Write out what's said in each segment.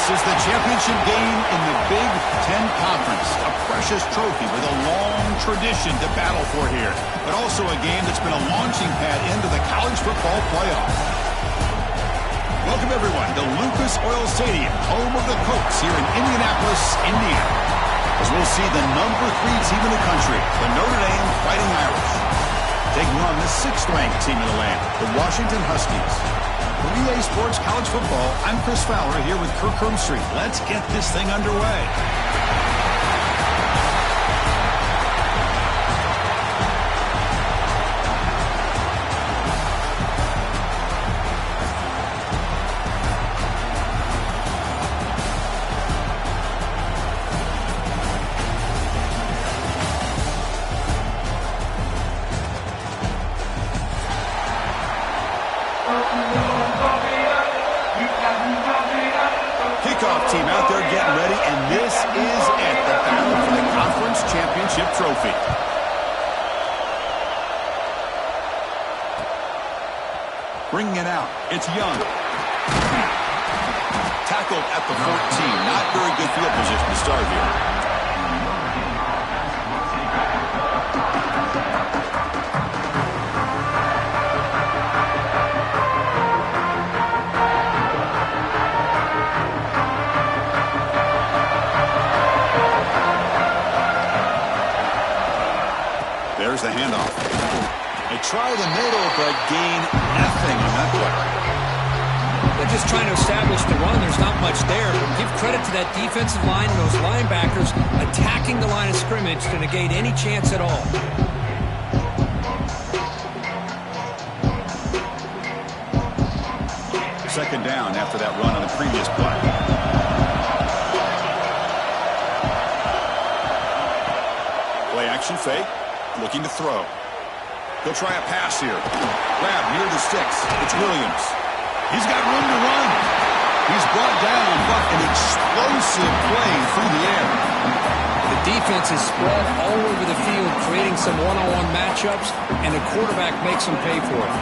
This is the championship game in the Big Ten Conference. A precious trophy with a long tradition to battle for here. But also a game that's been a launching pad into the college football playoff. Welcome, everyone, to Lucas Oil Stadium, home of the Colts here in Indianapolis, Indiana. As we'll see the number 3 team in the country, the Notre Dame Fighting Irish, taking on the 6th-ranked team in the land, the Washington Huskies. For EA Sports College Football, I'm Chris Fowler here with Kirk Herbstreit. Let's get this thing underway. Kickoff team out there getting ready, and this is it, the battle for the conference championship trophy. Bringing it out, it's Young. Tackled at the 14, not very good field position to start here. There's the handoff. They try the middle, but gain nothing on that play. They're just trying to establish the run. There's not much there. But give credit to that defensive line and those linebackers attacking the line of scrimmage to negate any chance at all. Second down after that run on the previous play. Play action fake. Looking to throw. He'll try a pass here. Grab near the sticks. It's Williams. He's got room to run. He's brought down, but an explosive play through the air. The defense is spread all over the field, creating some one-on-one matchups, and the quarterback makes them pay for it.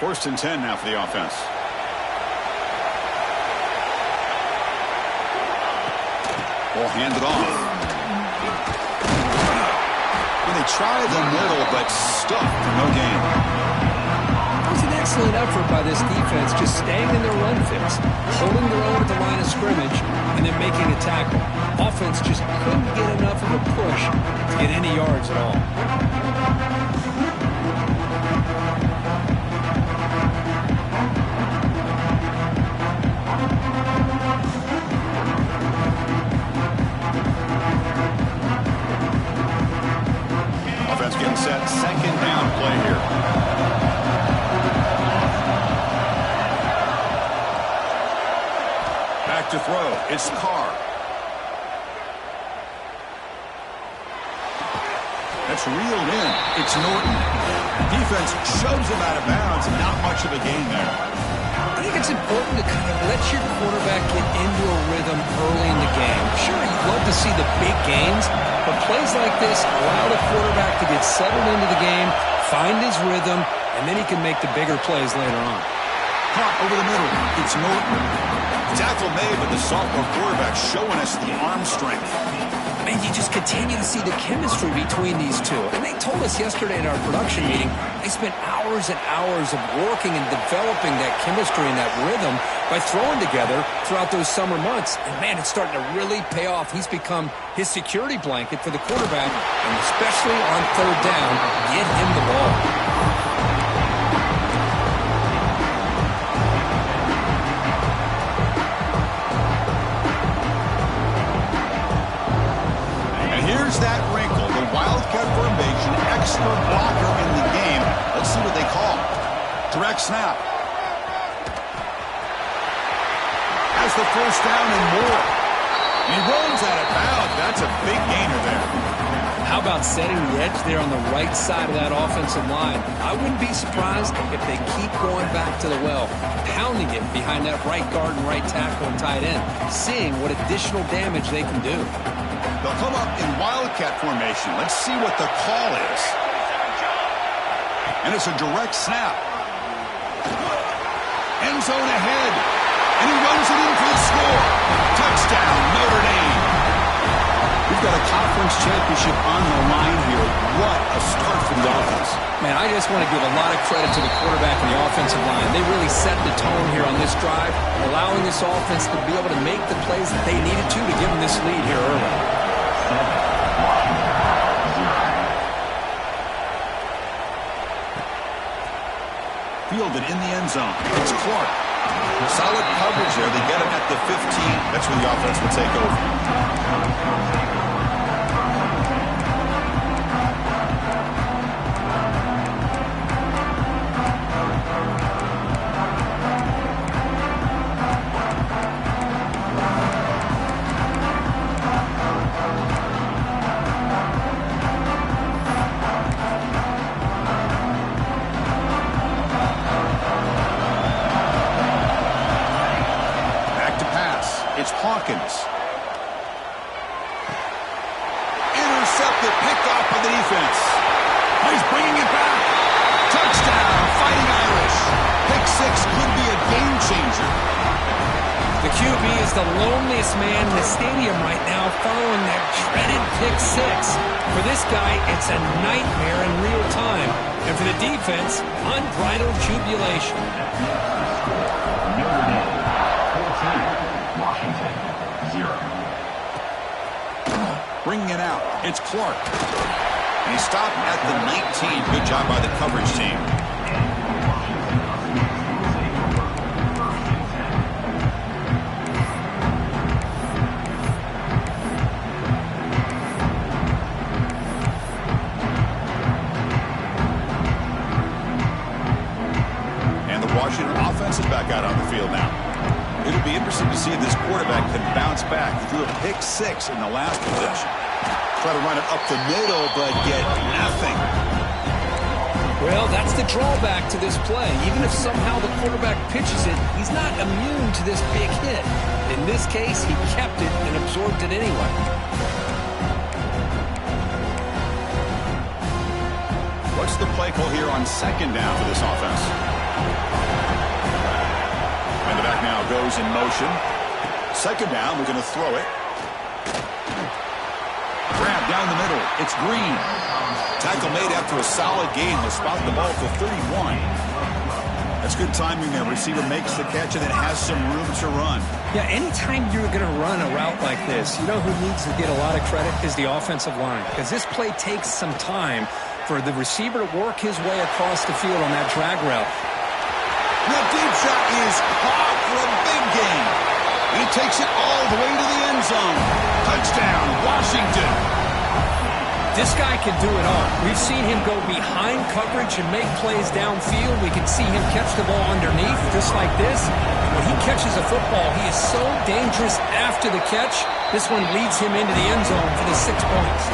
First and 10 now for the offense. Ball handed off. And they try the middle, but stuck for no gain. It was an excellent effort by this defense, just staying in their run fix, holding their own at the line of scrimmage, and then making a tackle. Offense just couldn't get enough of a push to get any yards at all. Getting set, second down play here. Back to throw. It's Carr. That's reeled in. It's Norton. Defense shoves him out of bounds. Not much of a gain there. I think it's important to kind of let your quarterback get into a rhythm early in the game. Sure, you'd love to see the big gains, but plays like this allow the quarterback to get settled into the game, find his rhythm, and then he can make the bigger plays later on. Caught over the middle. It's Norton. Tackle made, but the sophomore quarterback showing us the arm strength. I mean, you just continue to see the chemistry between these two. And they told us yesterday in our production meeting, they spent hours and hours of working and developing that chemistry and that rhythm by throwing together throughout those summer months. And, man, it's starting to really pay off. He's become his security blanket for the quarterback, and especially on third down, get him the ball. Here's that wrinkle, the Wildcat formation, extra blocker in the game. Let's see what they call. Direct snap. Has the first down and more. And he runs out of bounds. That's a big gainer there. How about setting the edge there on the right side of that offensive line? I wouldn't be surprised if they keep going back to the well, pounding it behind that right guard and right tackle and tight end, seeing what additional damage they can do. They'll come up in wildcat formation. Let's see what the call is. And it's a direct snap. End zone ahead. And he runs it in for the score. Touchdown, Notre Dame. We've got a conference championship on the line here. What a start for the offense. Man, I just want to give a lot of credit to the quarterback and the offensive line. They really set the tone here on this drive, allowing this offense to be able to make the plays that they needed to give them this lead here early. Fielded in the end zone. It's Clark. Solid coverage there. They get him at the 15. That's where the offense will take over. It's Hawkins. Intercepted, picked off by the defense. He's bringing it back. Touchdown, Fighting Irish. Pick six could be a game changer. The QB is the loneliest man in the stadium right now following that dreaded pick six. For this guy, it's a nightmare in real time. And for the defense, unbridled jubilation. Washington, 0. Bringing it out. It's Clark. And he stopped at the 19. Good job by the coverage team. And the Washington offense is back out on the field now. It'll be interesting to see if this quarterback can bounce back. He threw a pick six in the last possession. Try to run it up the middle, but get nothing. Well, that's the drawback to this play. Even if somehow the quarterback pitches it, he's not immune to this big hit. In this case, he kept it and absorbed it anyway. What's the play call here on second down for this offense? And the back now goes in motion. Second down, we're going to throw it. Grab down the middle. It's Green. Tackle made after a solid gain. They'll spot the ball for 31. That's good timing there. Receiver makes the catch and then has some room to run. Yeah, anytime you're going to run a route like this, you know who needs to get a lot of credit is the offensive line. Because this play takes some time for the receiver to work his way across the field on that drag route. The deep shot is caught for a big gain. And he takes it all the way to the end zone. Touchdown, Washington. This guy can do it all. We've seen him go behind coverage and make plays downfield. We can see him catch the ball underneath, just like this. When he catches a football, he is so dangerous after the catch. This one leads him into the end zone for the 6 points.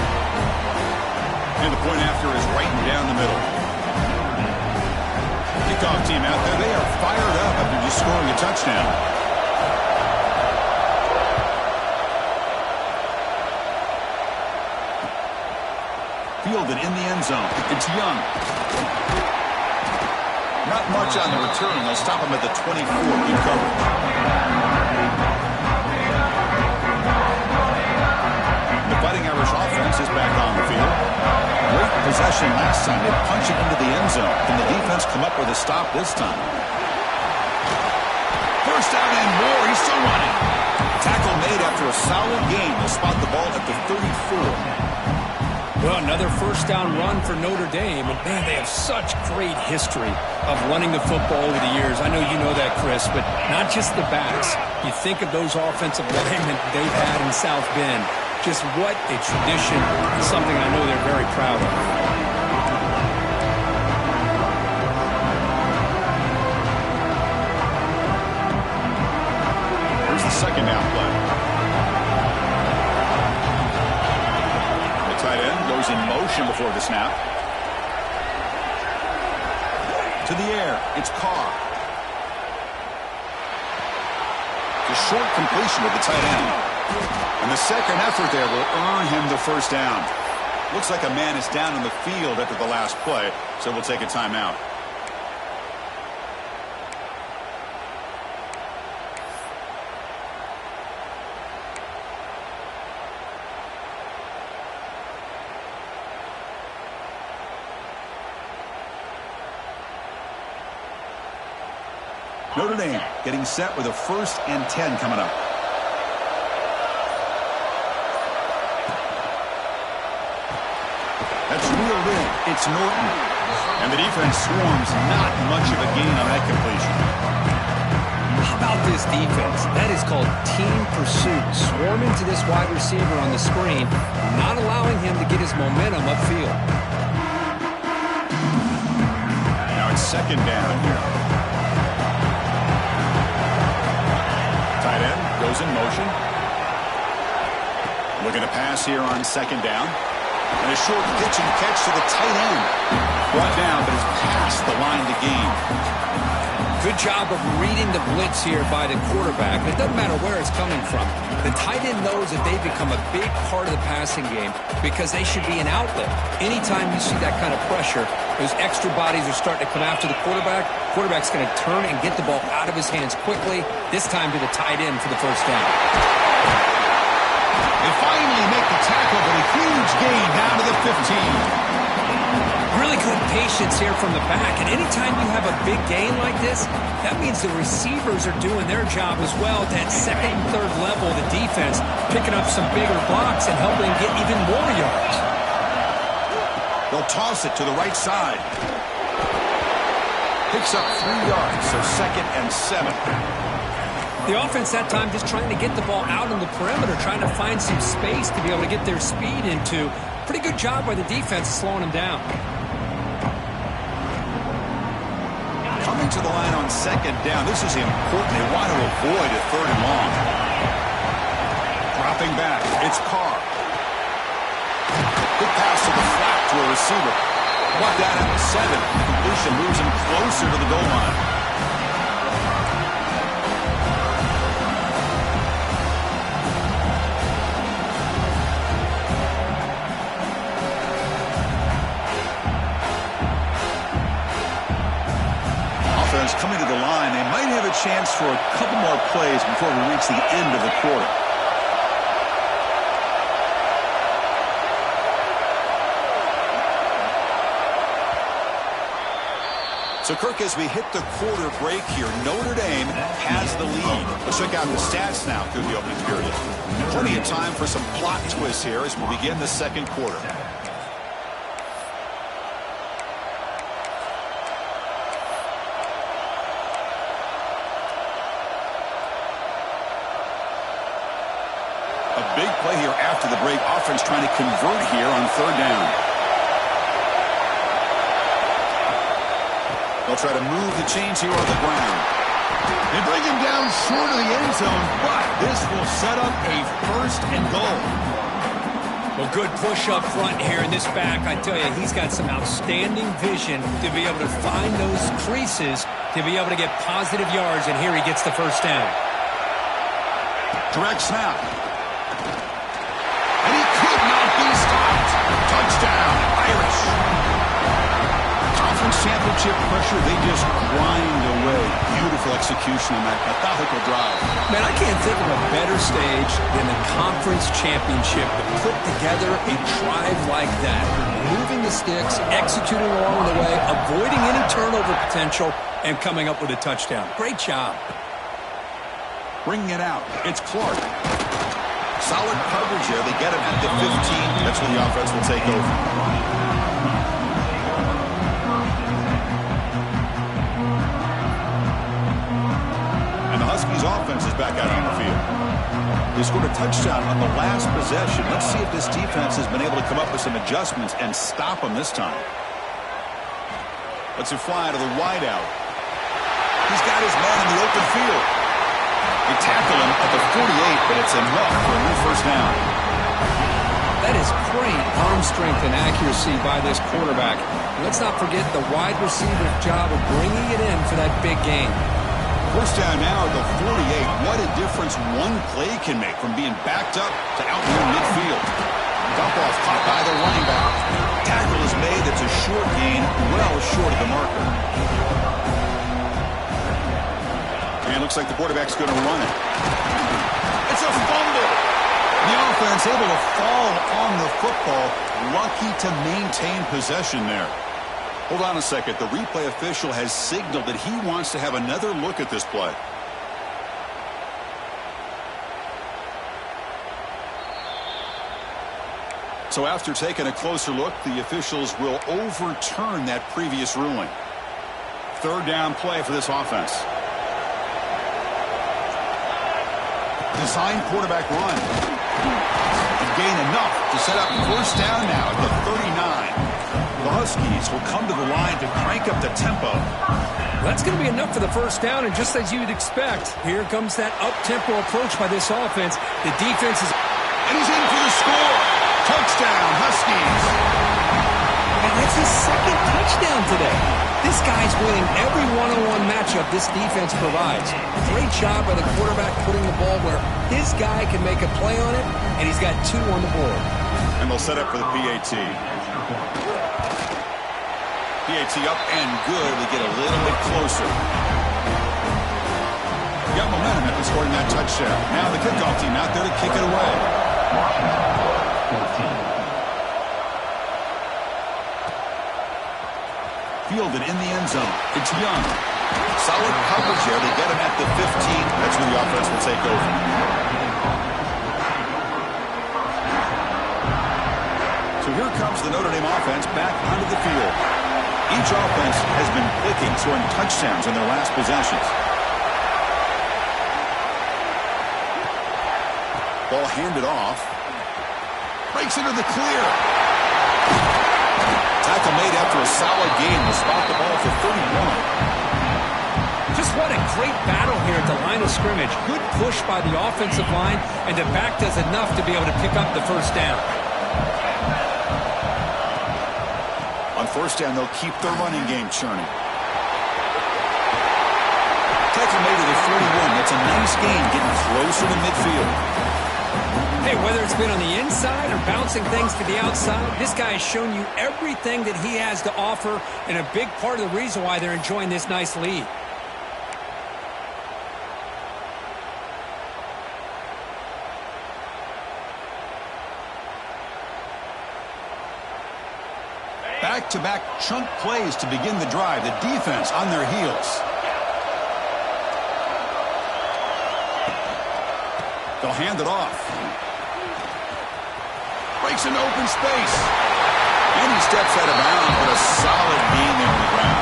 And the point after is right down the middle. Kickoff team out there, they are fired up after just scoring a touchdown. Fielded in the end zone. It's Young. Not much on the return. They'll stop him at the 24. Good coverage. The Fighting Irish offense is back on the field. Great possession last time. They punch it into the end zone. Can the defense come up with a stop this time? First down and more. He's still running. Tackle made after a solid gain. They'll spot the ball at the 34. Well, another first down run for Notre Dame. And, man, they have such great history of running the football over the years. I know you know that, Chris, but not just the backs. You think of those offensive linemen they've had in South Bend. Just what a tradition, and something I know they're very proud of. Here's the second down play. The tight end goes in motion before the snap. To the air, it's Carr. The short completion of the tight end. And the second effort there will earn him the first down. Looks like a man is down in the field after the last play, so we'll take a timeout. Notre Dame getting set with a 1st and 10 coming up. That's reeled in. It's Norton. And the defense swarms. Not much of a gain on that completion. How about this defense? That is called team pursuit. Swarming to this wide receiver on the screen, not allowing him to get his momentum upfield. Now it's 2nd down here. Tight end goes in motion. Looking to pass here on 2nd down. And a short pitch and catch to the tight end. Brought down, but is past the line to gain. Good job of reading the blitz here by the quarterback. It doesn't matter where it's coming from. The tight end knows that they've become a big part of the passing game because they should be an outlet. Anytime you see that kind of pressure, those extra bodies are starting to come after the quarterback. Quarterback's going to turn and get the ball out of his hands quickly, this time to the tight end for the first down. They finally make the tackle, but a huge gain down to the 15. Really good patience here from the back. And anytime you have a big gain like this, that means the receivers are doing their job as well at that 2nd and 3rd level of the defense, picking up some bigger blocks and helping get even more yards. They'll toss it to the right side. Picks up 3 yards, so 2nd and 7. The offense that time just trying to get the ball out on the perimeter, trying to find some space to be able to get their speed into. Pretty good job by the defense slowing them down. Coming to the line on 2nd down. This is important. They want to avoid a 3rd and long. Dropping back. It's Carr. Good pass to the flat to a receiver. Brought down at the 7. Completion moves him closer to the goal line. Coming to the line, they might have a chance for a couple more plays before we reach the end of the quarter. So, Kirk, as we hit the quarter break here, Notre Dame has the lead. Let's check out the stats now through the opening period. Plenty of time for some plot twists here as we begin the 2nd quarter. Big play here after the break. Offense trying to convert here on 3rd down. They'll try to move the chains here on the ground. They bring him down short of the end zone, but this will set up a 1st and goal. Well, good push up front here in this back. I tell you, he's got some outstanding vision to be able to find those creases, to be able to get positive yards, and here he gets the first down. Direct snap. And he could not be stopped. Touchdown, Irish. Conference championship pressure, they just grind away. Beautiful execution on that methodical drive. Man, I can't think of a better stage than the conference championship to put together a drive like that. Moving the sticks, executing along the way, avoiding any turnover potential, and coming up with a touchdown. Great job. Bringing it out. It's Clark. Solid coverage here. They get him at the 15. That's when the offense will take over. And the Huskies offense is back out on the field. They scored a touchdown on the last possession. Let's see if this defense has been able to come up with some adjustments and stop them this time. Let's fly to the wideout. He's got his man in the open field. They tackle him at the 48, but it's enough for a new first down. That is great arm strength and accuracy by this quarterback. Let's not forget the wide receiver's job of bringing it in for that big game. First down now at the 48. What a difference one play can make from being backed up to out near midfield. Dump off caught by the running back. Tackle is made. It's a short gain, well short of the marker. And looks like the quarterback's going to run it. It's a fumble. The offense able to fall on the football. Lucky to maintain possession there. Hold on a second. The replay official has signaled that he wants to have another look at this play. So after taking a closer look, the officials will overturn that previous ruling. Third down play for this offense. Design quarterback run. And gain enough to set up first down now at the 39. The Huskies will come to the line to crank up the tempo. That's going to be enough for the first down, and just as you'd expect, here comes that up-tempo approach by this offense. The defense is... And he's in for the score. Touchdown, Huskies. And that's his second touchdown today. This guy's winning every one-on-one matchup this defense provides. Great job by the quarterback putting the ball where his guy can make a play on it, and he's got 2 on the board. And they'll set up for the PAT. PAT up and good. We get a little bit closer. Got momentum after scoring that touchdown. Now the kickoff team out there to kick it away. Fielded in the end zone. It's Young. Solid coverage there. They get him at the 15. That's where the offense will take over. So here comes the Notre Dame offense back onto the field. Each offense has been clicking, scoring touchdowns in their last possessions. Ball handed off. Breaks into the clear. Tackle made after a solid gain to spot the ball for 31. Just what a great battle here at the line of scrimmage. Good push by the offensive line, and the back does enough to be able to pick up the first down. On first down, they'll keep their running game churning. Tackle made to the 41. That's a nice gain, getting closer to midfield. Hey, whether it's been on the inside or bouncing things to the outside, this guy has shown you everything that he has to offer, and a big part of the reason why they're enjoying this nice lead. Back-to-back chunk plays to begin the drive. The defense on their heels. They'll hand it off. Breaks into open space. And he steps out of bounds, but a solid gain there on the ground.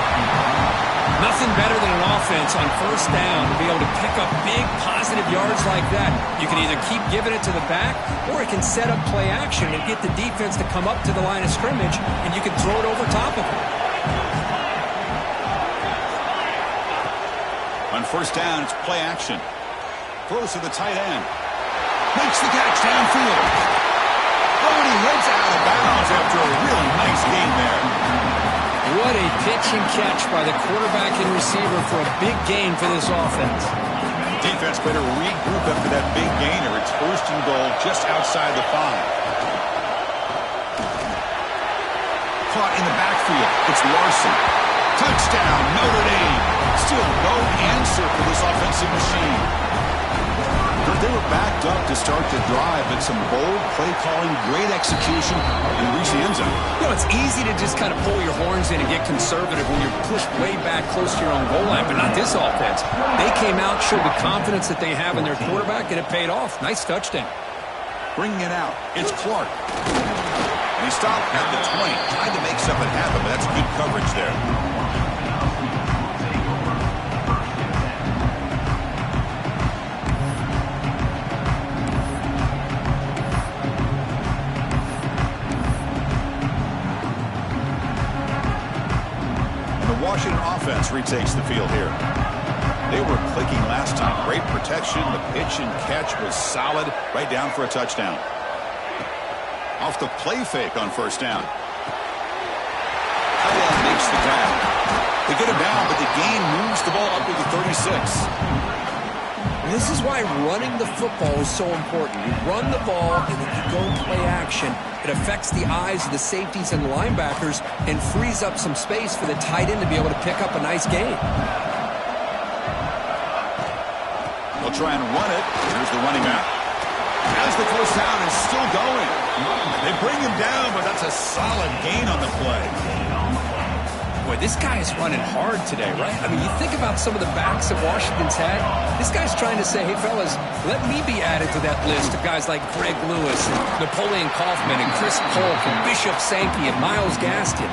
Nothing better than an offense on first down to be able to pick up big positive yards like that. You can either keep giving it to the back, or it can set up play action and get the defense to come up to the line of scrimmage, and you can throw it over top of them. On first down, it's play action. Throws to the tight end. Makes the catch downfield. Oh, and he heads out of bounds after a really nice gain there. What a pitch and catch by the quarterback and receiver for a big gain for this offense. Defense better regroup after that big gainer. It's first and goal just outside the 5. Caught in the backfield. It's Larson. Touchdown, Notre Dame. Still no answer for this offensive machine. They were backed up to start the drive, but some bold play calling, great execution, and reach the end zone. You know, it's easy to just kind of pull your horns in and get conservative when you're pushed way back close to your own goal line, but not this offense. They came out, showed the confidence that they have in their quarterback, and it paid off. Nice touchdown. Bringing it out, it's Clark. And he stopped at the 20, trying to make something happen, but that's good coverage there. Washington offense retakes the field here. They were clicking last time. Great protection. The pitch and catch was solid. Right down for a touchdown. Off the play fake on first down. Makes the grab. They get him down, but the gain moves the ball up to the 36. This is why running the football is so important. You run the ball, and then you go play action. It affects the eyes of the safeties and linebackers and frees up some space for the tight end to be able to pick up a nice gain. They'll try and run it. Here's the running back. As the first down is still going. They bring him down, but that's a solid gain on the play. Boy, this guy is running hard today, right? I mean, you think about some of the backs that Washington's had. This guy's trying to say, hey, fellas, let me be added to that list of guys like Greg Lewis and Napoleon Kaufman and Chris Polk and Bishop Sankey and Myles Gaston.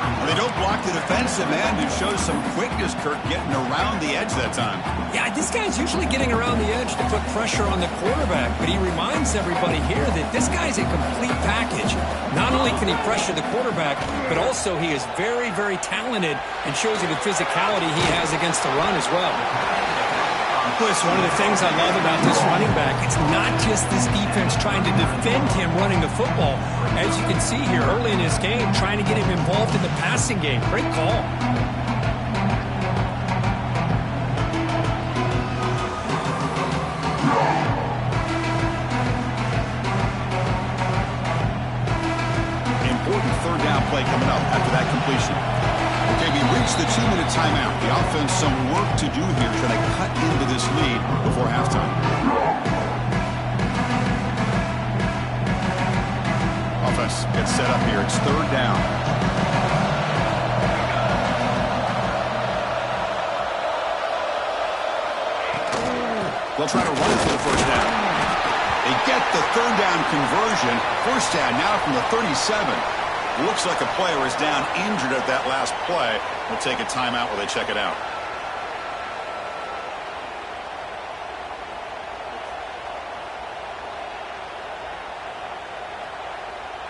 Well, they don't block the defensive end, who shows some quickness, Kirk, getting around the edge that time. Yeah, this guy's usually getting around the edge to put pressure on the quarterback, but he reminds everybody here that this guy's a complete package. Not only can he pressure the quarterback, but also he is very, very talented and shows you the physicality he has against the run as well. It's one of the things I love about this running back. It's not just this defense trying to defend him running the football. As you can see here early in his game, trying to get him involved in the passing game. Great call. Important third down play coming up after that completion. Okay, we reached the 2-minute timeout. The offense some work to do here, trying to cut into this lead before halftime. Offense gets set up here. It's third down. They'll try to run it for the first down. They get the third down conversion. First down now from the 37. Looks like a player is down injured at that last play. We'll take a timeout while they check it out.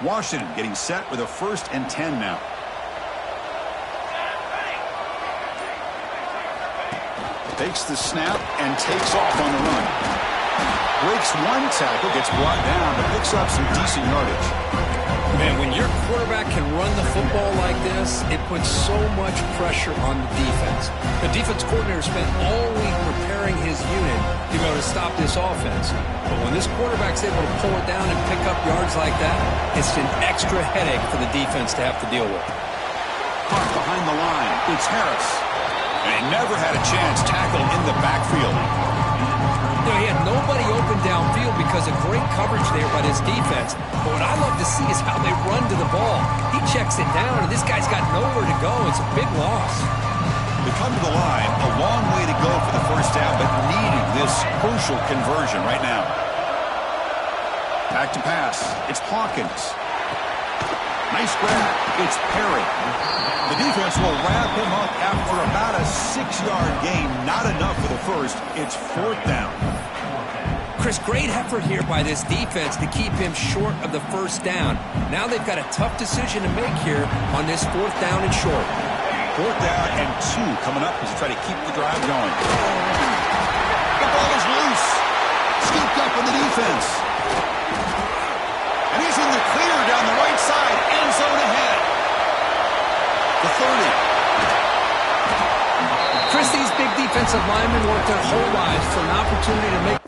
Washington getting set with a 1st and 10 now. Takes the snap and takes off on the run. Breaks one tackle, gets brought down, but picks up some decent yardage. Man, when your quarterback can run the football like this, it puts so much pressure on the defense. The defense coordinator spent all week preparing his unit to be able to stop this offense. But when this quarterback's able to pull it down and pick up yards like that, it's an extra headache for the defense to have to deal with. Hunt behind the line. It's Harris. And he never had a chance tackled in the backfield. You know, he had nobody open downfield because of great coverage there by this defense. But what I love to see is how they run to the ball. He checks it down, and this guy's got nowhere to go. It's a big loss. They come to the line, a long way to go for the first down, but needing this crucial conversion right now. Back to pass. It's Hawkins. Nice grab. It's Perry. The defense will wrap him up after about a 6-yard gain. Not enough for the first. It's 4th down. Chris, great effort here by this defense to keep him short of the first down. Now they've got a tough decision to make here on this 4th down and short. 4th down and 2 coming up as they try to keep the drive going. The ball is loose. Scooped up in the defense. And he's in the clear down the right side. End zone ahead. The 30. Chris, these big defensive linemen work their whole lives for an opportunity to make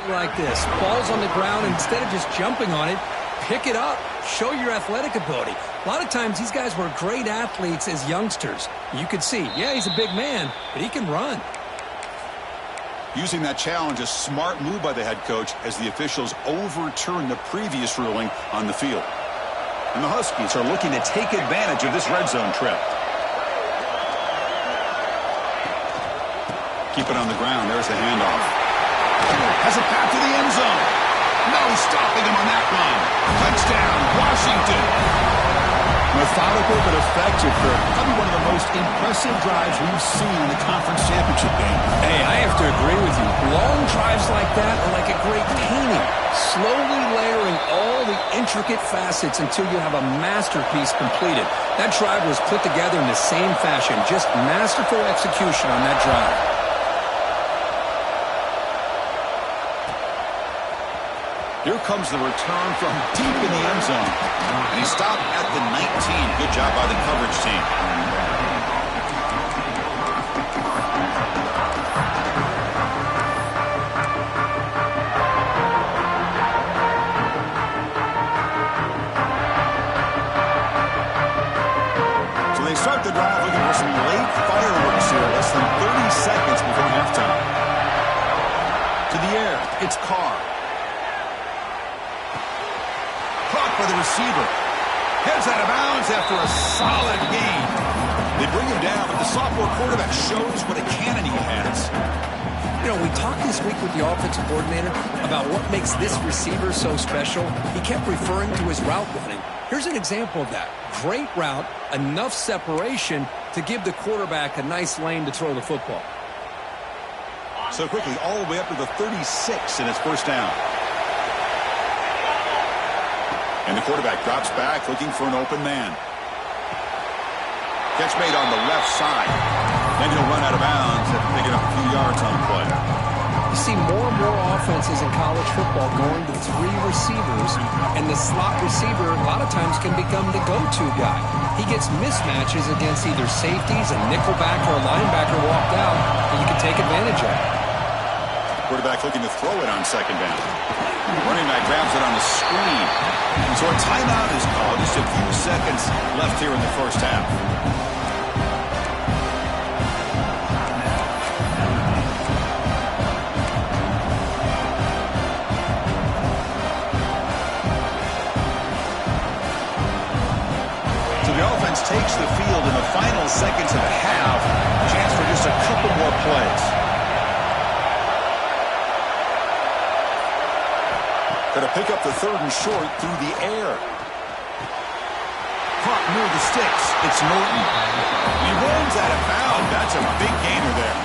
like this. Ball's on the ground, instead of just jumping on it, pick it up. Show your athletic ability. A lot of times these guys were great athletes as youngsters. You could see, yeah, he's a big man, but he can run. Using that challenge, a smart move by the head coach as the officials overturn the previous ruling on the field. And the Huskies are looking to take advantage of this red zone trip. Keep it on the ground. There's the handoff. Has a path to the end zone. No stopping him on that one. Touchdown, Washington. Methodical but effective, Kirk. Probably one of the most impressive drives we've seen in the conference championship game. Hey, I have to agree with you. Long drives like that are like a great painting. Slowly layering all the intricate facets until you have a masterpiece completed. That drive was put together in the same fashion. Just masterful execution on that drive. Here comes the return from deep in the end zone. And he stopped at the 19. Good job by the coverage team. So they start the drive looking for some late fireworks here. Less than 30 seconds before halftime. To the air, it's Carr. By the receiver. Heads out of bounds after a solid gain. They bring him down, but the sophomore quarterback shows what a cannon he has. You know, we talked this week with the offensive coordinator about what makes this receiver so special. He kept referring to his route running. Here's an example of that. Great route, enough separation to give the quarterback a nice lane to throw the football. So quickly, all the way up to the 36 in his first down. And the quarterback drops back, looking for an open man. Catch made on the left side. Then he'll run out of bounds after picking up a few yards on the play. You see more and more offenses in college football going to 3 receivers, and the slot receiver a lot of times can become the go-to guy. He gets mismatches against either safeties, a nickelback, or a linebacker walked out, and you can take advantage of it. Quarterback looking to throw it on second down. Running back grabs it on the screen. And so a timeout is called. Just a few seconds left here in the first half. So the offense takes the field in the final seconds of the half. Chance for just a couple more plays. Going to pick up the 3rd and short through the air. Caught near the sticks. It's Norton. He runs out of bounds. That's a big gainer there.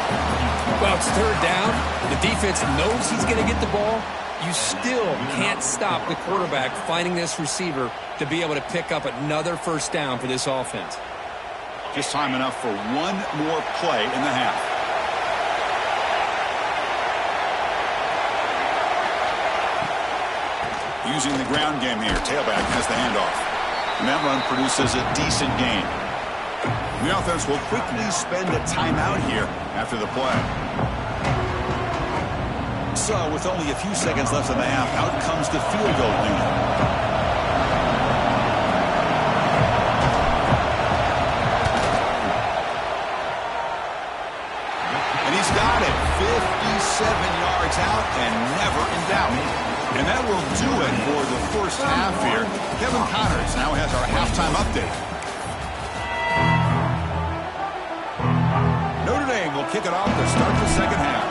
Well, it's 3rd down. The defense knows he's going to get the ball. You still can't stop the quarterback finding this receiver to be able to pick up another first down for this offense. Just time enough for one more play in the half. Using the ground game here. Tailback has the handoff. And that run produces a decent gain. The offense will quickly spend a timeout here after the play. So, with only a few seconds left in the half, out comes the field goal unit. And he's got it. 57 yards out and never in doubt. And that will do it for the first half here. Kevin Connors now has our halftime update. Notre Dame will kick it off to start the second half.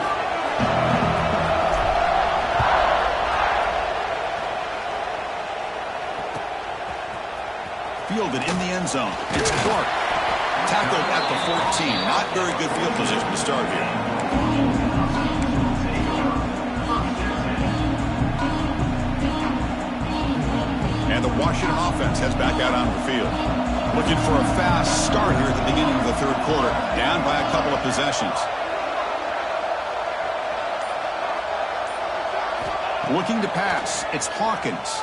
Fielded in the end zone. It's Clark. Tackled at the 14. Not very good field position to start here. And the Washington offense heads back out onto the field. Looking for a fast start here at the beginning of the 3rd quarter. Down by a couple of possessions. Looking to pass. It's Hawkins.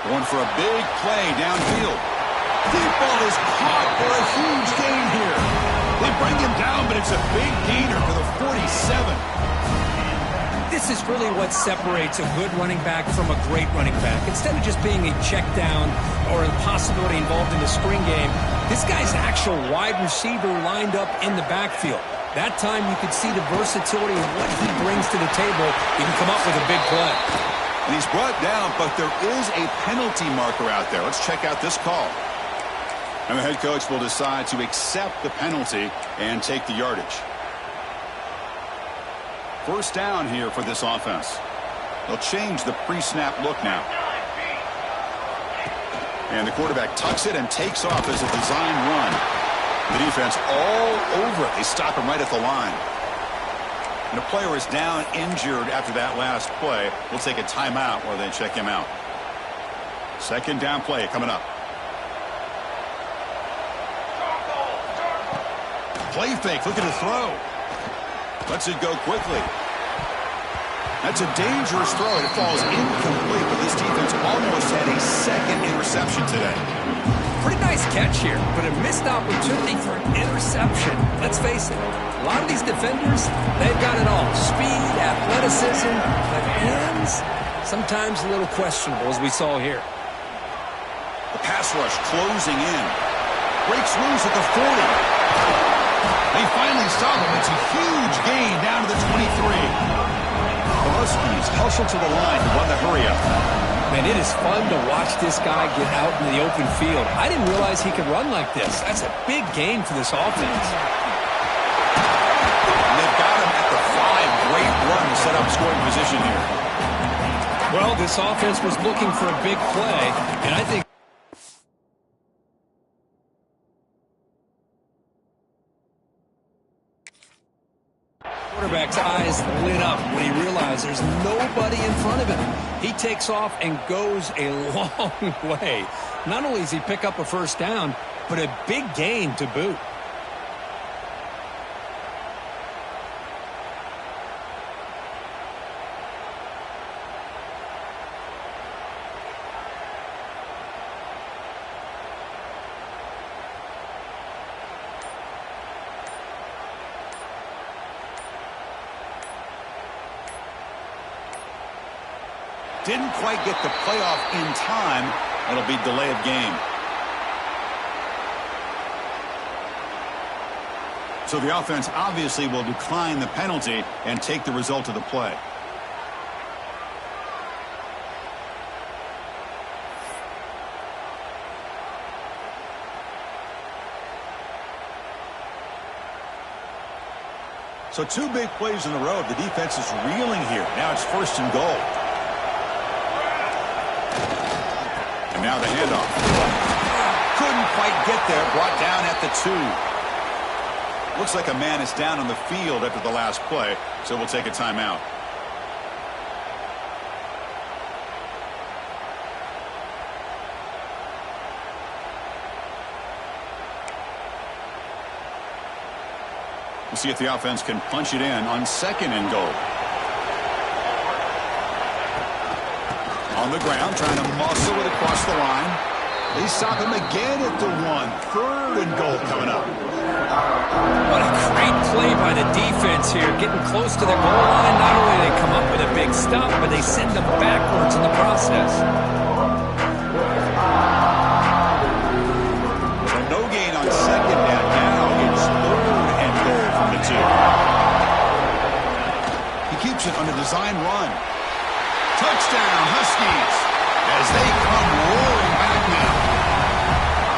Going for a big play downfield. Deep ball is caught for a huge gain here. They bring him down, but it's a big gainer to the 47. This is really what separates a good running back from a great running back. Instead of just being a check down or a possibility involved in the screen game, this guy's actual wide receiver lined up in the backfield. That time you could see the versatility of what he brings to the table. He can come up with a big play. And he's brought down, but there is a penalty marker out there. Let's check out this call. And the head coach will decide to accept the penalty and take the yardage. First down here for this offense. They'll change the pre-snap look now. And the quarterback tucks it and takes off as a design run. The defense all over it. They stop him right at the line. And the player is down injured after that last play. We'll take a timeout while they check him out. Second down play coming up. Play fake, looking to throw. Lets it go quickly. That's a dangerous throw. It falls incomplete, but this defense almost had a second interception today. Pretty nice catch here, but a missed opportunity for an interception. Let's face it, a lot of these defenders, they've got it all. Speed, athleticism, but hands, sometimes a little questionable, as we saw here. The pass rush closing in. Breaks loose at the 40. They finally stop him. It's a huge gain down to the 23. The Huskies hustle to the line to run the hurry-up. Man, it is fun to watch this guy get out in the open field. I didn't realize he could run like this. That's a big gain for this offense. And they've got him at the 5. Great run to set up scoring position here. Well, this offense was looking for a big play, and I think quarterback's eyes lit up when he realized there's nobody in front of him. He takes off and goes a long way. Not only does he pick up a first down, but a big gain to boot. Didn't quite get the playoff in time. It'll be delay of game. So the offense obviously will decline the penalty and take the result of the play. So 2 big plays in a row. The defense is reeling here. Now it's 1st and goal. And now the handoff. Couldn't quite get there. Brought down at the 2. Looks like a man is down on the field after the last play, so we'll take a timeout. We'll see if the offense can punch it in on 2nd and goal. On the ground, trying to muscle it across the line. They stop him again at the 1. 3rd and goal coming up. What a great play by the defense here, getting close to the goal line. Not only do they come up with a big stop, but they send them backwards in the process. So no gain on 2nd down. Now it's 3rd and goal from the 2. He keeps it on a design run. Touchdown, Huskies, as they come roaring back now.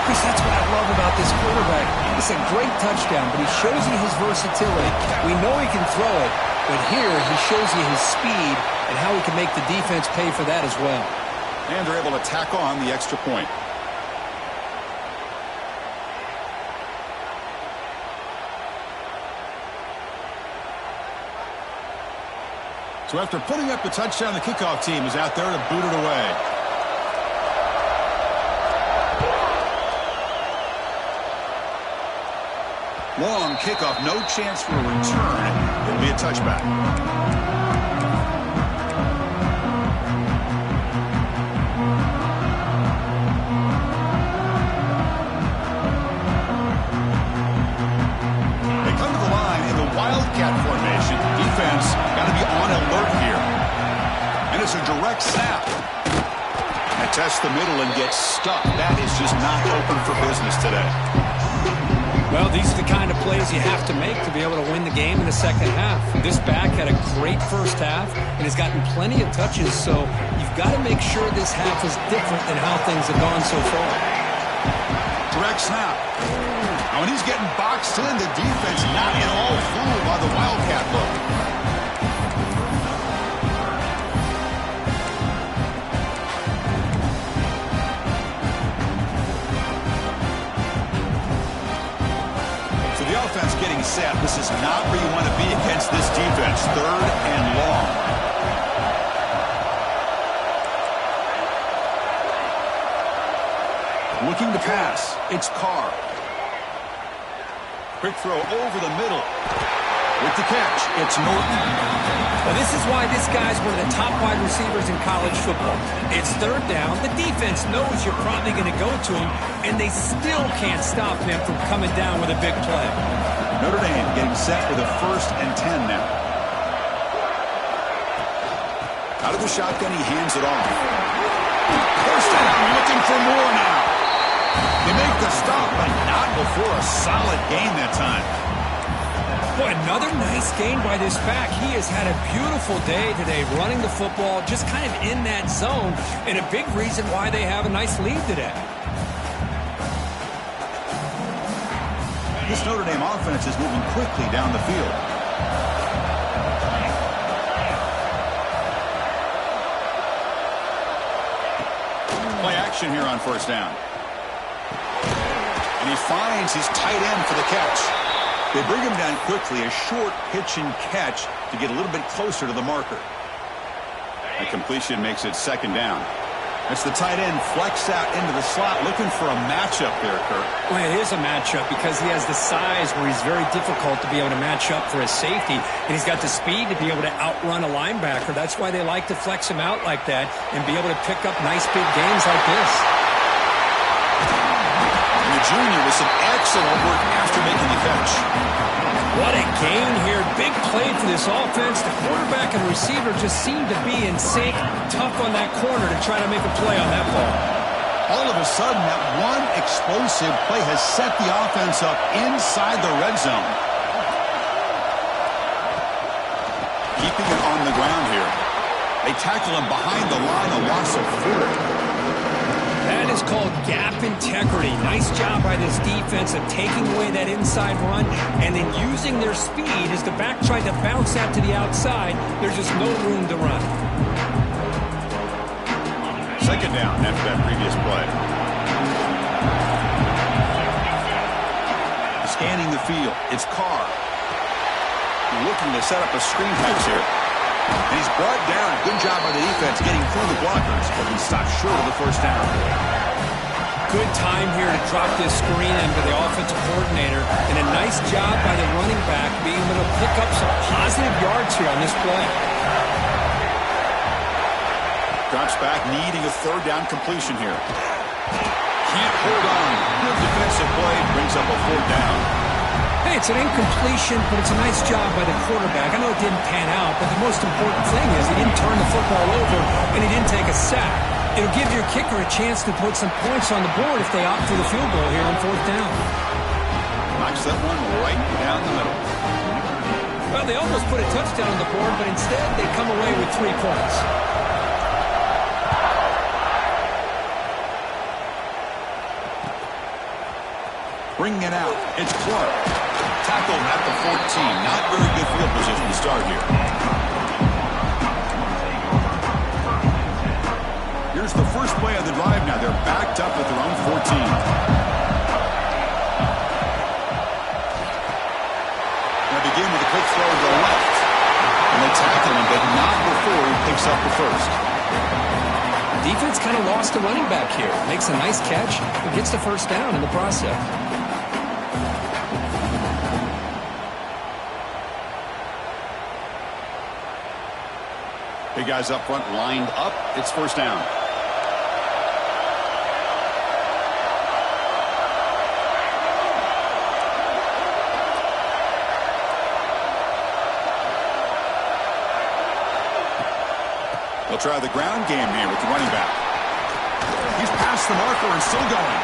Chris, that's what I love about this quarterback. It's a great touchdown, but he shows you his versatility. We know he can throw it, but here he shows you his speed and how he can make the defense pay for that as well. And they're able to tack on the extra point. So after putting up the touchdown, the kickoff team is out there to boot it away. Long kickoff, no chance for a return. It'll be a touchback. They come to the line in the Wildcat formation. Defense got to be on alert here. And it's a direct snap. And tests the middle and gets stuck. That is just not open for business today. Well, these are the kind of plays you have to make to be able to win the game in the second half. This back had a great first half and has gotten plenty of touches, so you've got to make sure this half is different than how things have gone so far. Direct snap. Now, when he's getting boxed in, the defense not at all fooled by the Wildcat look. Offense getting set. This is not where you want to be against this defense. 3rd and long. Looking to pass. It's Carr. Quick throw over the middle. With the catch, it's Norton. Well, this is why this guy's one of the top wide receivers in college football. It's third down. The defense knows you're probably going to go to him, and they still can't stop him from coming down with a big play. Notre Dame getting set with a 1st and 10 now. Out of the shotgun, he hands it off. First down, looking for more now. They make the stop, but not before a solid gain that time. Boy, another nice gain by this back. He has had a beautiful day today running the football, just kind of in that zone, and a big reason why they have a nice lead today. This Notre Dame offense is moving quickly down the field. Play action here on 1st down. And he finds his tight end for the catch. They bring him down quickly, a short pitch and catch to get a little bit closer to the marker. A completion makes it 2nd down. That's the tight end flexed out into the slot, looking for a matchup there, Kurt. Well, it is a matchup because he has the size where he's very difficult to be able to match up for his safety, and he's got the speed to be able to outrun a linebacker. That's why they like to flex him out like that and be able to pick up nice big gains like this. And the junior with some excellent work after making the catch. What a gain here. Big play for this offense. The quarterback and receiver just seem to be in sync. Tough on that corner to try to make a play on that ball. All of a sudden, that one explosive play has set the offense up inside the red zone. Keeping it on the ground here. They tackle him behind the line, a loss of 4. That is called gap integrity. Nice job by this defense of taking away that inside run and then using their speed as the back tried to bounce out to the outside. There's just no room to run. 2nd down after that previous play. Scanning the field. It's Carr. Looking to set up a screen pass here. And he's brought down. Good job by the defense getting through the blockers, but he stopped short of the 1st down. Good time here to drop this screen into the offensive coordinator, and a nice job by the running back being able to pick up some positive yards here on this play. Drops back, needing a 3rd down completion here. Can't hold on. Good defensive play, brings up a 4th down. Hey, it's an incompletion, but it's a nice job by the quarterback. I know it didn't pan out, but the most important thing is he didn't turn the football over and he didn't take a sack. It'll give your kicker a chance to put some points on the board if they opt for the field goal here on 4th down. Knocks that one right down the middle. Well, they almost put a touchdown on the board, but instead they come away with 3 points. Bringing it out. It's Clark. Tackled at the 14. Not very good field position to start here. Here's the first play of the drive now. They're backed up at their own 14. They begin with a quick throw to the left. And they tackle him, but not before he picks up the 1st. Defense kind of lost the running back here. Makes a nice catch and gets the 1st down in the process. Big guys up front lined up. It's 1st down. They'll try the ground game here with the running back. He's past the marker and still going.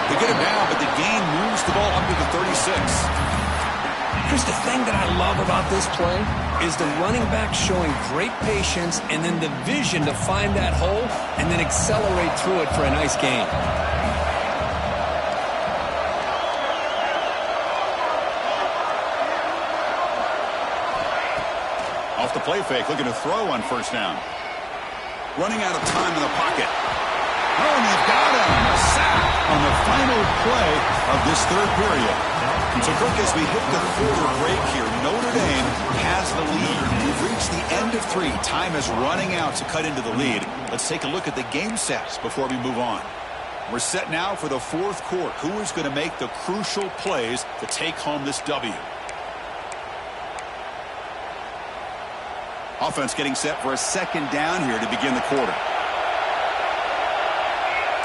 They get him down, but the gain moves the ball up to the 36. Here's the thing that I love about this play is the running back showing great patience and then the vision to find that hole and then accelerate through it for a nice gain. Off the play fake, looking to throw on 1st down. Running out of time in the pocket. Oh, and they've got him. A sack on the final play of this 3rd period. And so, Kirk, as we hit the 4th break here, Notre Dame has the lead. We've reached the end of 3. Time is running out to cut into the lead. Let's take a look at the game sets before we move on. We're set now for the 4th quarter. Who is going to make the crucial plays to take home this W? Offense getting set for a second down here to begin the quarter.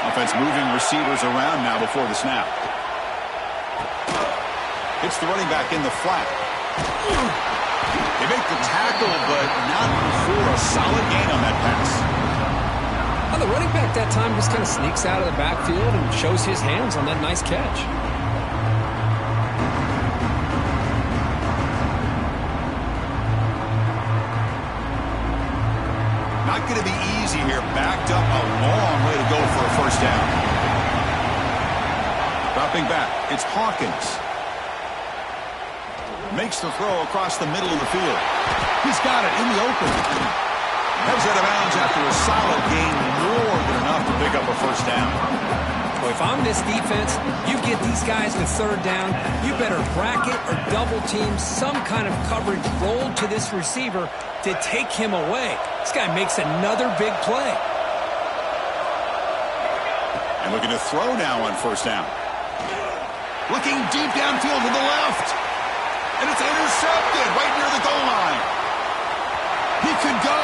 Offense moving receivers around now before the snap. It's the running back in the flat. They make the tackle, but not before a solid gain on that pass. Well, the running back that time just kind of sneaks out of the backfield and shows his hands on that nice catch. Not going to be easy here. Backed up a long way to go for a first down. Dropping back, it's Hawkins. Makes the throw across the middle of the field. He's got it in the open. Heads out of bounds after a solid gain, more than enough to pick up a first down. Well, if I'm this defense, you get these guys with third down, you better bracket or double team some kind of coverage rolled to this receiver to take him away. This guy makes another big play. And looking to throw now on first down. Looking deep downfield to the left. And it's intercepted right near the goal line. He could go.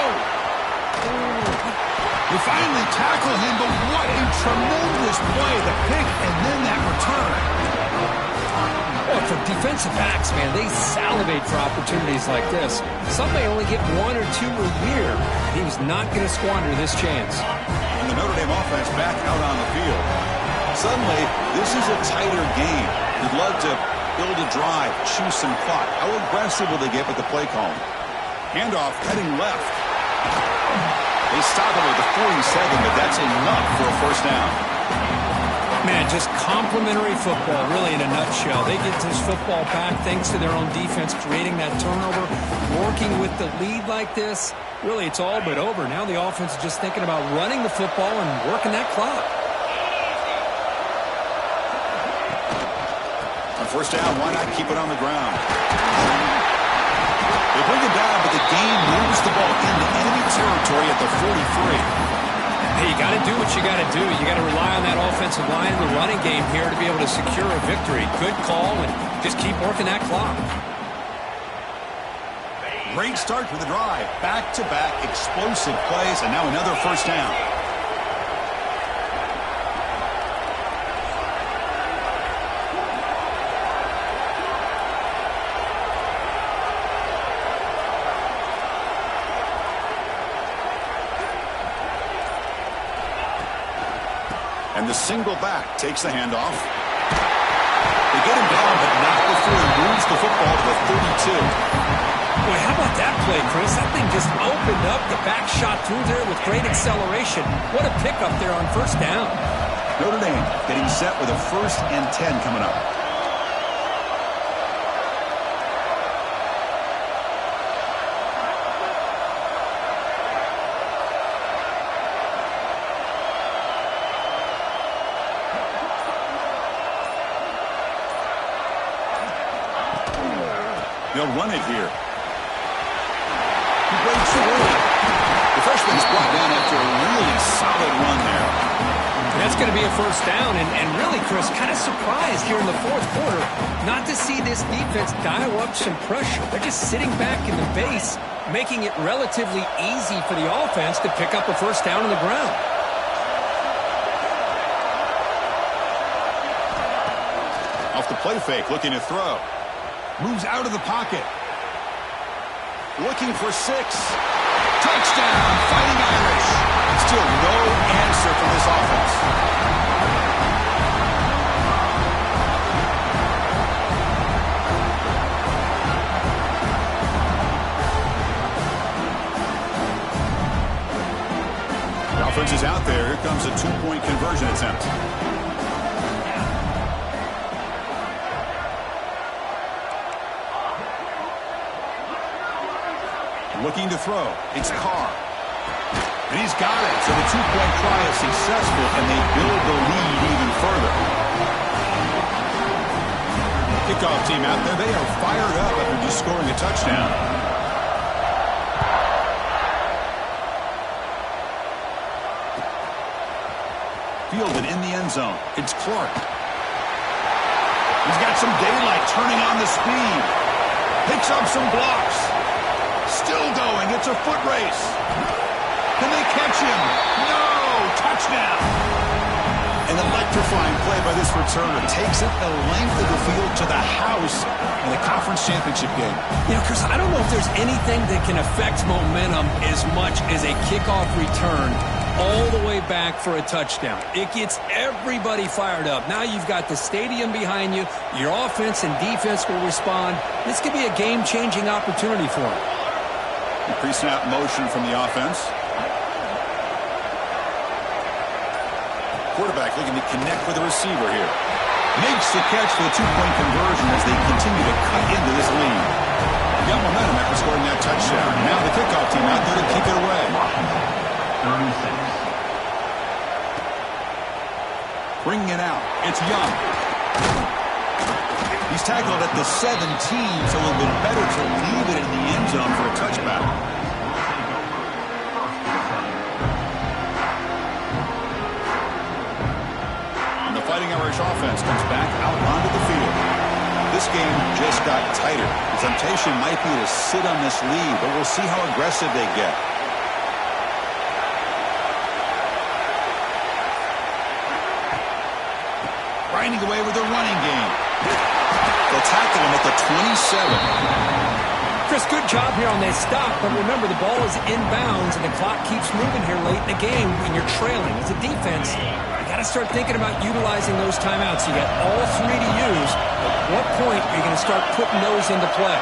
They finally tackle him, but what a tremendous play. The pick and then that return. Well, for defensive backs, man, they salivate for opportunities like this. Some may only get 1 or 2 a year. He was not going to squander this chance. And the Notre Dame offense back out on the field. Suddenly, this is a tighter game. You'd love to build a drive, choose some clock. How aggressive will they get with the play call? Handoff heading left. They stop it with the 47, but that's enough for a first down. Man, just complimentary football, really, in a nutshell. They get this football back thanks to their own defense, creating that turnover, working with the lead like this. Really, it's all but over. Now the offense is just thinking about running the football and working that clock. On first down, why not keep it on the ground? They bring it down, but the game moves the ball into enemy territory at the 43. Hey, you got to do what you got to do. You got to rely on that offensive line and the running game here to be able to secure a victory. Good call, and just keep working that clock. Great start for the drive. Back-to-back explosive plays, and now another first down. And the single back takes the handoff. They get him down, but not before he moves the football to the 32. Boy, how about that play, Chris? That thing just opened up. The back shot through there with great acceleration. What a pickup there on first down. Notre Dame getting set with a 1st and 10 coming up. They'll run it here. He breaks through. The freshman's brought down after a really solid run there. That's going to be a first down, and really, Chris, kind of surprised here in the fourth quarter not to see this defense dial up some pressure. They're just sitting back in the base, making it relatively easy for the offense to pick up a first down on the ground. Off the play fake, looking to throw. Moves out of the pocket. Looking for 6. Touchdown, Fighting Irish. Still no answer from this offense. The offense is out there. Here comes a 2-point conversion attempt. Looking to throw. It's Carr. And he's got it. So the 2-point try is successful, and they build the lead even further. Kickoff team out there. They are fired up after just scoring a touchdown. Fielded in the end zone. It's Clark. He's got some daylight, turning on the speed. Picks up some blocks. Still going. It's a foot race. Can they catch him? No! Touchdown! An electrifying play by this returner takes it the length of the field to the house in the conference championship game. You know, Chris, I don't know if there's anything that can affect momentum as much as a kickoff return all the way back for a touchdown. It gets everybody fired up. Now you've got the stadium behind you. Your offense and defense will respond. This could be a game-changing opportunity for them. Pre-snap motion from the offense. Quarterback looking to connect with the receiver here. Makes the catch for the two-point conversion as they continue to cut into this lead. Got momentum after scoring that touchdown. Now the kickoff team out there to kick it away. 36. Bringing it out. It's Young. He's tackled at the 17, so a little bit better to leave it in the end zone for a touchback. Fighting Irish offense comes back out onto the field. This game just got tighter. The temptation might be to sit on this lead, but we'll see how aggressive they get. Grinding away with the running game. They'll tackle him at the 27. Chris, good job here on that stop, but remember the ball is inbounds and the clock keeps moving here late in the game when you're trailing. As a defense, you got to start thinking about utilizing those timeouts. You got all three to use. At what point are you going to start putting those into play?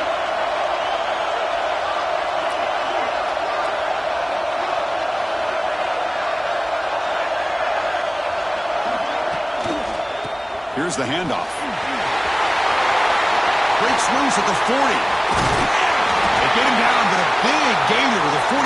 Here's the handoff. Breaks loose at the 40. They get him down, but a big gainer with a 42.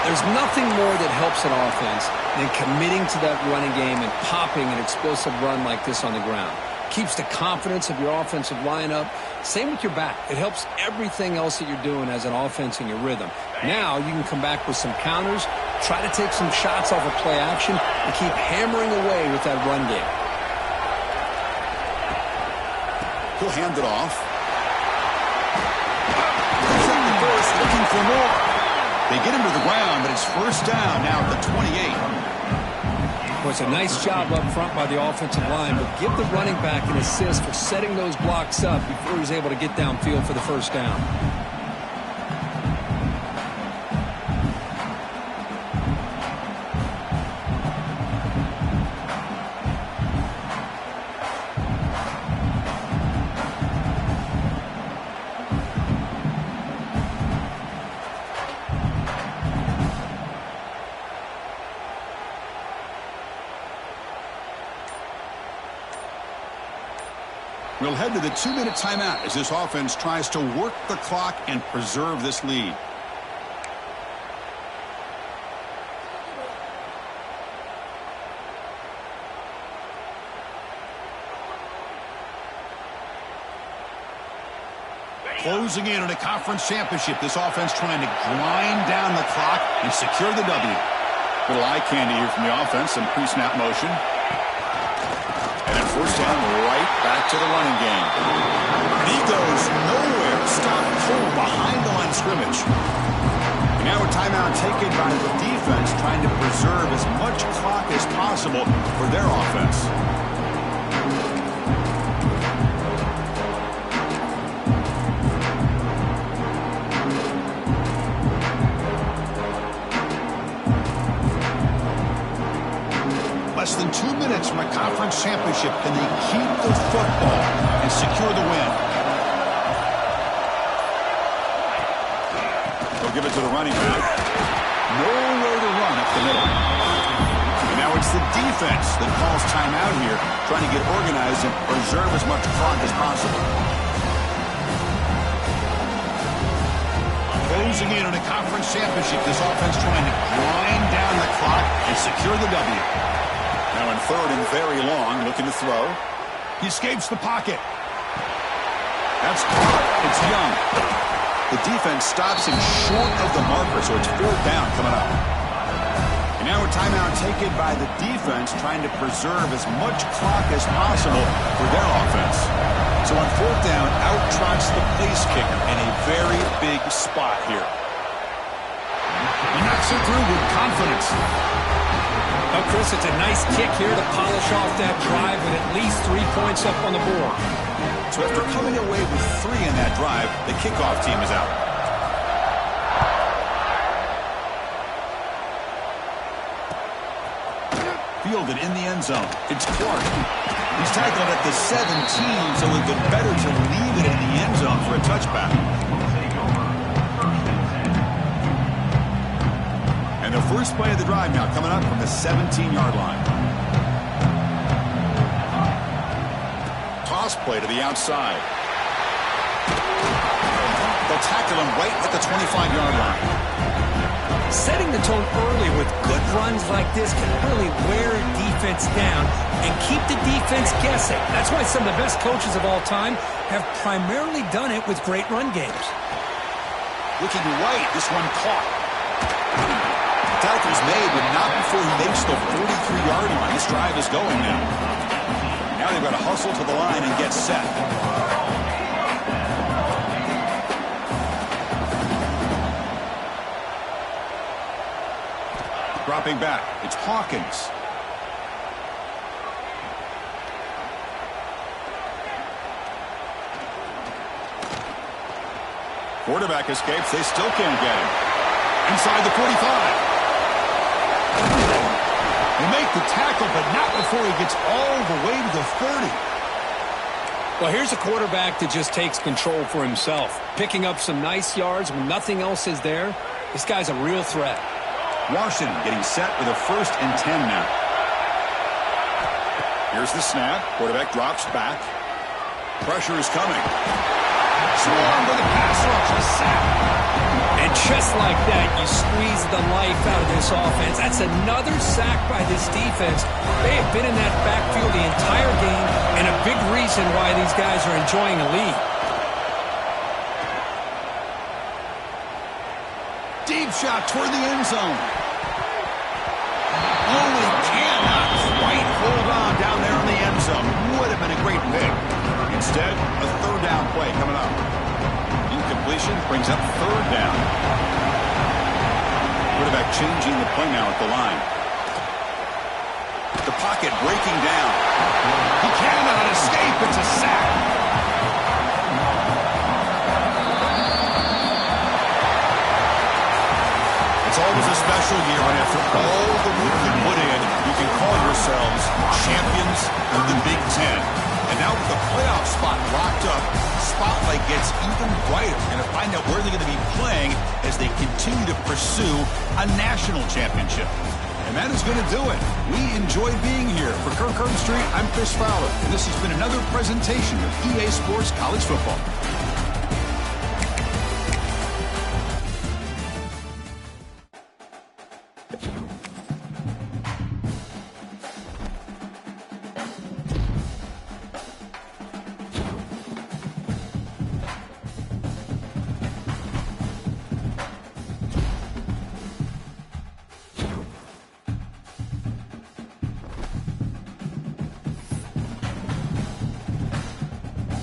There's nothing more that helps an offense than committing to that running game and popping an explosive run like this on the ground. Keeps the confidence of your offensive lineup. Same with your back. It helps everything else that you're doing as an offense in your rhythm. Now you can come back with some counters, try to take some shots off of play action, and keep hammering away with that run game. He'll hand it off. Looking for more. They get him to the ground, but it's first down now at the 28. Well, it's a nice job up front by the offensive line, but give the running back an assist for setting those blocks up before he's able to get downfield for the first down. We'll head to the 2-minute timeout as this offense tries to work the clock and preserve this lead. Closing in on a conference championship, this offense trying to grind down the clock and secure the W. Little eye candy here from the offense, some pre-snap motion. And then first down, right back to the running game. And he goes nowhere. Stop cold behind the line of scrimmage. And now a timeout taken by the defense, trying to preserve as much clock as possible for their offense. Less than 2 minutes from a conference championship. Can they keep the football and secure the win? They'll give it to the running back. Nowhere to run up the middle. And now it's the defense that calls timeout here, trying to get organized and preserve as much clock as possible. Closing in on a conference championship, this offense trying to grind down the clock and secure the W. Now in third and very long, looking to throw. He escapes the pocket. That's caught. It's Young. The defense stops him short of the marker, so it's fourth down coming up. And now a timeout taken by the defense, trying to preserve as much clock as possible for their offense. So on fourth down, out trots the place kicker in a very big spot here. He knocks it through with confidence. Well, Chris, it's a nice kick here to polish off that drive with at least 3 points up on the board. So after coming away with 3 in that drive, the kickoff team is out. Fielded in the end zone. It's Clark. He's tackled at the 17, so it would have been better to leave it in the end zone for a touchback. And the first play of the drive now coming up from the 17-yard line. Toss play to the outside. They'll tackle him right at the 25-yard line. Setting the tone early with good runs like this can really wear defense down and keep the defense guessing. That's why some of the best coaches of all time have primarily done it with great run games. Looking right, this one caught. Tackle's made, but not before he makes the 43-yard line. This drive is going now. Now they've got to hustle to the line and get set. Dropping back, it's Hawkins. Quarterback escapes, they still can't get him. Inside the 45. They make the tackle, but not before he gets all the way to the 30. Well, here's a quarterback that just takes control for himself. Picking up some nice yards when nothing else is there. This guy's a real threat. Washington getting set with a 1st and 10 now. Here's the snap. Quarterback drops back. Pressure is coming. Swarmed with a pass rush. A sack. And just like that, you squeeze the life out of this offense. That's another sack by this defense. They have been in that backfield the entire game, and a big reason why these guys are enjoying a lead. Deep shot toward the end zone. Only cannot quite hold on down there in the end zone. Would have been a great pick. Instead, a 3rd down play coming up. Incompletion brings up 3rd down. Quarterback changing the play now at the line. The pocket breaking down. He cannot escape. It's a sack. It's always a special year, and after all the work you put in, you can call yourselves champions of the Big Ten. And now with the playoff spot locked up, spotlight gets even brighter. We're going to find out where they're going to be playing as they continue to pursue a national championship. And that is going to do it. We enjoyed being here. For Kirk Herbstreit, I'm Chris Fowler, and this has been another presentation of EA Sports College Football.